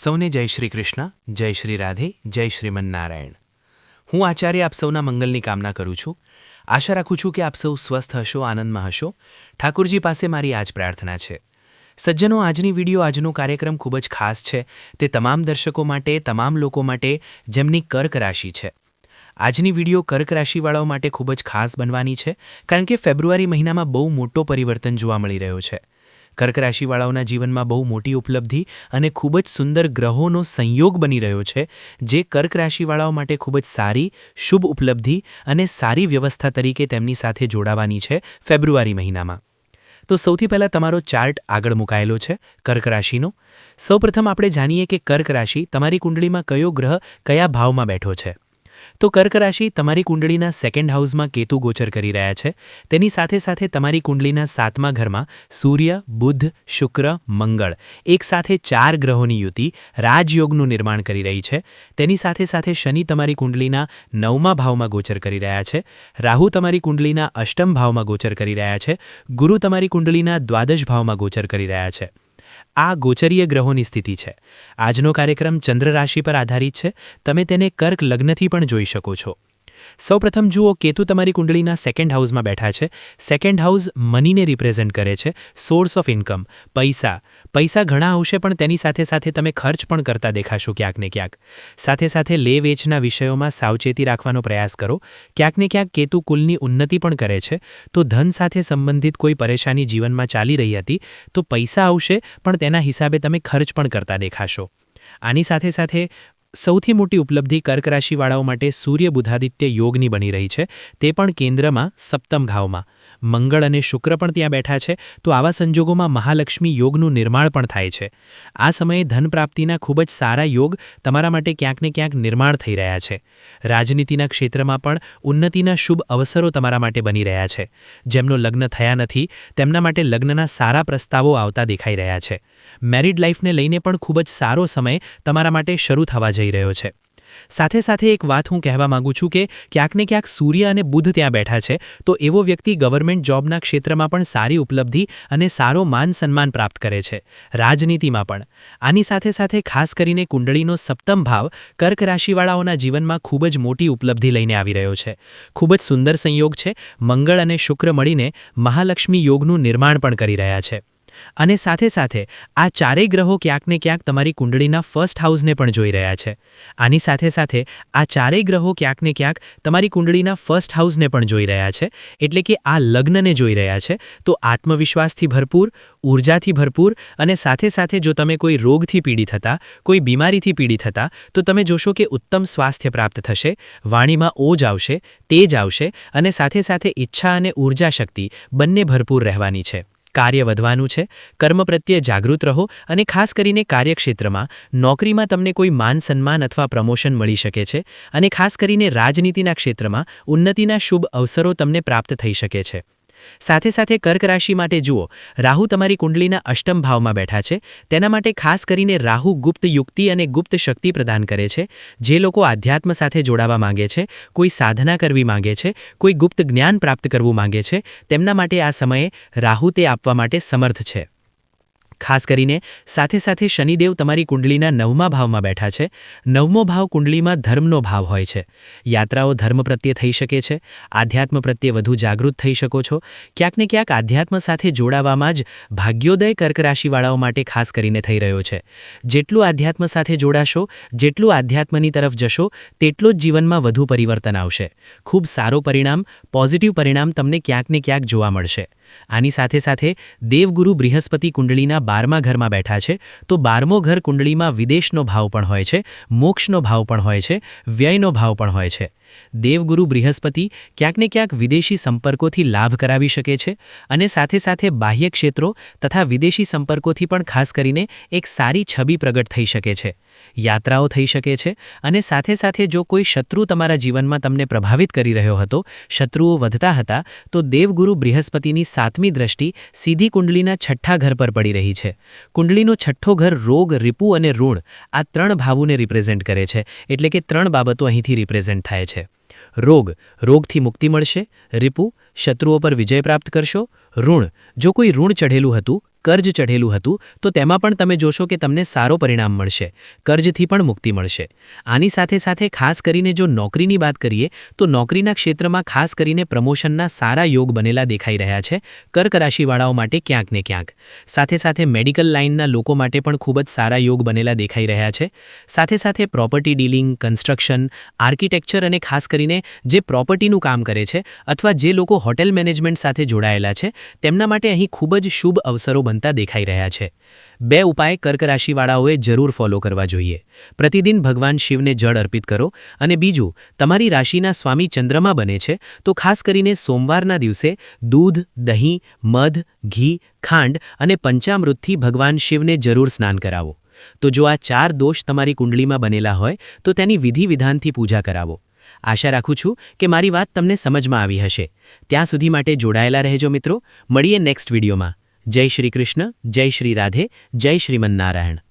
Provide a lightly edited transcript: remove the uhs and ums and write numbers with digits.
સૌને જય શ્રી કૃષ્ણ, જય શ્રી રાધે, જય શ્રીમન્નારાયણ. હું આચાર્ય આપ સૌના મંગલની કામના કરું છું. આશા રાખું છું કે આપ સૌ સ્વસ્થ હશો, આનંદમાં હશો. ઠાકુરજી પાસે મારી આ જ પ્રાર્થના છે. સજ્જનો, આજની વિડીયો, આજનો કાર્યક્રમ ખૂબ જ ખાસ છે. તે તમામ દર્શકો માટે, તમામ લોકો માટે જેમની કર્ક રાશિ છે. આજની વિડીયો કર્ક રાશિવાળાઓ માટે ખૂબ જ ખાસ બનવાની છે, કારણ કે ફેબ્રુઆરી મહિનામાં બહુ મોટો પરિવર્તન જોવા મળી રહ્યો છે. કર્ક રાશિવાળાઓના જીવનમાં બહુ મોટી ઉપલબ્ધિ અને ખૂબ જ સુંદર ગ્રહોનો સંયોગ બની રહ્યો છે, જે કર્ક રાશિવાળાઓ માટે ખૂબ જ સારી, શુભ ઉપલબ્ધિ અને સારી વ્યવસ્થા તરીકે તેમની સાથે જોડાવાની છે ફેબ્રુઆરી મહિનામાં. તો સૌથી પહેલાં તમારો ચાર્ટ આગળ મુકાયેલો છે કર્ક રાશિનો. સૌપ્રથમ આપણે જાણીએ કે કર્ક રાશિ તમારી કુંડળીમાં કયો ગ્રહ કયા ભાવમાં બેઠો છે. તો કર્ક રાશિ તમારી કુંડળીના સેકન્ડ હાઉસમાં કેતુ ગોચર કરી રહ્યા છે. તેની સાથે સાથે તમારી કુંડળીના 7મા ઘરમાં સૂર્ય, બુધ, શુક્ર, મંગળ એક સાથે 4 ગ્રહોની યુતિ રાજયોગનું નિર્માણ કરી રહી છે. તેની સાથે સાથે શનિ તમારી કુંડળીના 9મા ભાવમાં ગોચર કરી રહ્યા છે. રાહુ તમારી કુંડળીના 8મ ભાવમાં ગોચર કરી રહ્યા છે. ગુરુ તમારી કુંડળીના 12 ભાવમાં ગોચર કરી રહ્યા છે. આ ગોચરીય ગ્રહોની સ્થિતિ છે. આજનો કાર્યક્રમ ચંદ્ર રાશિ પર આધારિત છે. તમે તેને કર્ક લગ્નથી પણ જોઈ શકો છો. સૌપ્રથમ જુઓ, કેતુ તમારી કુંડળીના સેકન્ડ હાઉસમાં બેઠા છે. સેકન્ડ હાઉસ મનીને રિપ્રેઝેન્ટ કરે છે, સોર્સ ઓફ ઇન્કમ, પૈસા ઘણા આવશે, પણ તેની સાથે સાથે તમે ખર્ચ પણ કરતા દેખાશો ક્યાંક ને ક્યાંક. સાથે સાથે લે વેચના વિષયોમાં સાવચેતી રાખવાનો પ્રયાસ કરો. ક્યાંક ને ક્યાંક કેતુ કુલની ઉન્નતિ પણ કરે છે. તો ધન સાથે સંબંધિત કોઈ પરેશાની જીવનમાં ચાલી રહી હતી તો પૈસા આવશે, પણ તેના હિસાબે તમે ખર્ચ પણ કરતા દેખાશો. આની સાથે સાથે સૌથી મોટી ઉપલબ્ધિ કર્ક રાશિવાળાઓ માટે સૂર્ય બુધાદિત્ય યોગની બની રહી છે, તે પણ કેન્દ્રમાં 7મ ભાવમાં. મંગળ અને શુક્ર પણ ત્યાં બેઠા છે. તો આવા સંજોગોમાં મહાલક્ષ્મી યોગનું નિર્માણ પણ થાય છે. આ સમયે ધન પ્રાપ્તિના ખૂબ જ સારા યોગ તમારા માટે ક્યાંક ને ક્યાંક નિર્માણ થઈ રહ્યા છે. રાજનીતિના ક્ષેત્રમાં પણ ઉન્નતિના શુભ અવસરો તમારા માટે બની રહ્યા છે. જેમનો લગ્ન થયા નથી તેમના માટે લગ્નના સારા પ્રસ્તાવો આવતા દેખાઈ રહ્યા છે. મેરિડ લાઈફને લઈને પણ ખૂબ જ સારો સમય તમારા માટે શરૂ થવા જઈ રહ્યો છે. સાથે સાથે એક વાત હું કહેવા માંગુ છું કે ક્યાંક ને ક્યાંક સૂર્ય અને બુધ ત્યાં બેઠા છે. તો એવો વ્યક્તિ ગવર્મેન્ટ જોબના ક્ષેત્રમાં પણ સારી ઉપલબ્ધિ અને સારો માન સન્માન પ્રાપ્ત કરે છે. રાજનીતિમાં પણ. આની સાથે સાથે ખાસ કરીને કુંડળીનો 7મ ભાવ કર્ક રાશિવાળાઓના જીવનમાં ખૂબ જ મોટી ઉપલબ્ધિ લઈને આવી રહ્યો છે. ખૂબ જ સુંદર સંયોગ છે. મંગળ અને શુક્ર મળીને મહાલક્ષ્મી યોગનું નિર્માણ પણ કરી રહ્યા છે. અને સાથે સાથે આ ચારેય ગ્રહો ક્યાંક ને ક્યાંક તમારી કુંડળીના ફર્સ્ટ હાઉસને પણ જોઈ રહ્યા છે. આની સાથે સાથે આ ચારેય ગ્રહો ક્યાંક ને ક્યાંક તમારી કુંડળીના ફર્સ્ટ હાઉસને પણ જોઈ રહ્યા છે. એટલે કે આ લગ્નને જોઈ રહ્યા છે. તો આત્મવિશ્વાસથી ભરપૂર, ઉર્જાથી ભરપૂર અને સાથે સાથે જો તમે કોઈ રોગથી પીડિત હતા, કોઈ બીમારીથી પીડિત હતા, તો તમે જોશો કે ઉત્તમ સ્વાસ્થ્ય પ્રાપ્ત થશે. વાણીમાં ઓજ આવશે, તેજ આવશે અને સાથે સાથે ઈચ્છા અને ઉર્જા શક્તિ બંને ભરપૂર રહેવાની છે. કાર્ય વધવાનું છે. કર્મ પ્રત્યે જાગૃત રહો અને ખાસ કરીને કાર્યક્ષેત્રમાં, નોકરીમાં તમને કોઈ માન સન્માન અથવા પ્રમોશન મળી શકે છે. અને ખાસ કરીને રાજનીતિના ક્ષેત્રમાં ઉન્નતિના શુભ અવસરો તમને પ્રાપ્ત થઈ શકે છે. સાથે સાથે કર્ક રાશિ માટે જુઓ, રાહુ તમારી કુંડળીના 8મ ભાવમાં બેઠા છે. તેના માટે ખાસ કરીને રાહુ ગુપ્ત યુક્તિ અને ગુપ્ત શક્તિ પ્રદાન કરે છે. જે લોકો આધ્યાત્મ સાથે જોડાવા માંગે છે, કોઈ સાધના કરવી માંગે છે, કોઈ ગુપ્ત જ્ઞાન પ્રાપ્ત કરવું માંગે છે, તેમના માટે આ સમયે રાહુ તે આપવા માટે સમર્થ છે. ખાસ કરીને સાથે સાથે શનિદેવ તમારી કુંડળીના 9મા ભાવમાં બેઠા છે. 9મો ભાવ કુંડળીમાં ધર્મનો ભાવ હોય છે. યાત્રાઓ ધર્મ પ્રત્યે થઈ શકે છે. આધ્યાત્મ પ્રત્યે વધુ જાગૃત થઈ શકો છો. ક્યાંક ને ક્યાંક આધ્યાત્મ સાથે જોડાવામાં જ ભાગ્યોદય કર્ક રાશિવાળાઓ માટે ખાસ કરીને થઈ રહ્યો છે. જેટલું આધ્યાત્મ સાથે જોડાશો, જેટલું આધ્યાત્મની તરફ જશો, તેટલું જ જીવનમાં વધુ પરિવર્તન આવશે. ખૂબ સારો પરિણામ, પોઝિટિવ પરિણામ તમને ક્યાંક ને ક્યાંક જોવા મળશે. આની સાથે સાથે દેવગુરુ બૃહસ્પતિ કુંડળીના 12મા ઘરમાં બેઠા છે. તો 12મો ઘર કુંડળીમાં વિદેશનો ભાવ પણ હોય છે, મોક્ષનો ભાવ પણ હોય છે, વ્યયનો ભાવ પણ હોય છે. દેવગુરુ બૃહસ્પતિ ક્યાંક ને ક્યાંક વિદેશી સંપર્કોથી લાભ કરાવી શકે છે. અને સાથે સાથે બાહ્ય ક્ષેત્રો તથા વિદેશી સંપર્કોથી પણ ખાસ કરીને એક સારી છબી પ્રગટ થઈ શકે છે. યાત્રાઓ થઈ શકે છે. અને સાથે સાથે જો કોઈ શત્રુ તમારા જીવનમાં તમને પ્રભાવિત કરી રહ્યો હતો, શત્રુઓ વધતા હતા, તો દેવગુરુ બૃહસ્પતિની 7મી દ્રષ્ટિ સીધી કુંડળીના 6ઠ્ઠા ઘર પર પડી રહી છે. કુંડળીનો 6ઠ્ઠો ઘર રોગ, રિપુ અને ઋણ આ 3 ભાવોને રિપ્રેઝેન્ટ કરે છે. એટલે કે 3 બાબતો અહીંથી રિપ્રેઝેન્ટ થાય છે. રોગથી મુક્તિ મળશે. રિપુ, શત્રુઓ પર વિજય પ્રાપ્ત કરશો. ઋણ, જો કોઈ ઋણ ચઢેલું હતું, કર્જ ચઢેલું હતું તો તેમાં પણ તમે જોશો કે તમને સારો પરિણામ મળશે, કર્જથી પણ મુક્તિ મળશે. આની સાથે સાથે ખાસ કરીને જો નોકરીની વાત કરીએ તો નોકરીના ક્ષેત્રમાં ખાસ કરીને પ્રમોશનના સારા યોગ બનેલા દેખાઈ રહ્યા છે કર્ક રાશિવાળાઓ માટે ક્યાંક ને ક્યાંક. સાથે સાથે મેડિકલ લાઇનના લોકો માટે પણ ખૂબ જ સારા યોગ બનેલા દેખાઈ રહ્યા છે. સાથે સાથે પ્રોપર્ટી ડીલિંગ, કન્સ્ટ્રક્શન, આર્કિટેક્ચર અને ખાસ કરીને જે પ્રોપર્ટીનું કામ કરે છે અથવા જે લોકો હોટેલ મેનેજમેન્ટ સાથે જોડાયેલા છે તેમના માટે અહીં ખૂબ જ શુભ અવસરો બનતા દેખાઈ રહ્યા છે. 2 ઉપાય કર્ક રાશિવાળાઓએ જરૂર ફોલો કરવા જોઈએ. પ્રતિદિન ભગવાન શિવને જળ અર્પિત કરો અને બીજું, તમારી રાશિના સ્વામી ચંદ્રમા બને છે તો ખાસ કરીને સોમવારના દિવસે દૂધ, દહીં, મધ, ઘી, ખાંડ અને પંચામૃતથી ભગવાન શિવને જરૂર સ્નાન કરાવો. તો જો આ 4 દોષ તમારી કુંડલીમાં બનેલા હોય તો તેની વિધિ-વિધાનથી પૂજા કરાવો. આશા રાખું છું કે મારી વાત તમને સમજમાં આવી હશે. ત્યાં સુધી માટે જોડાયેલા રહેજો મિત્રો. મળીએ નેક્સ્ટ વિડીયોમાં. જય શ્રી કૃષ્ણ, જય શ્રી રાધે, જય શ્રીમન્નારાયણ.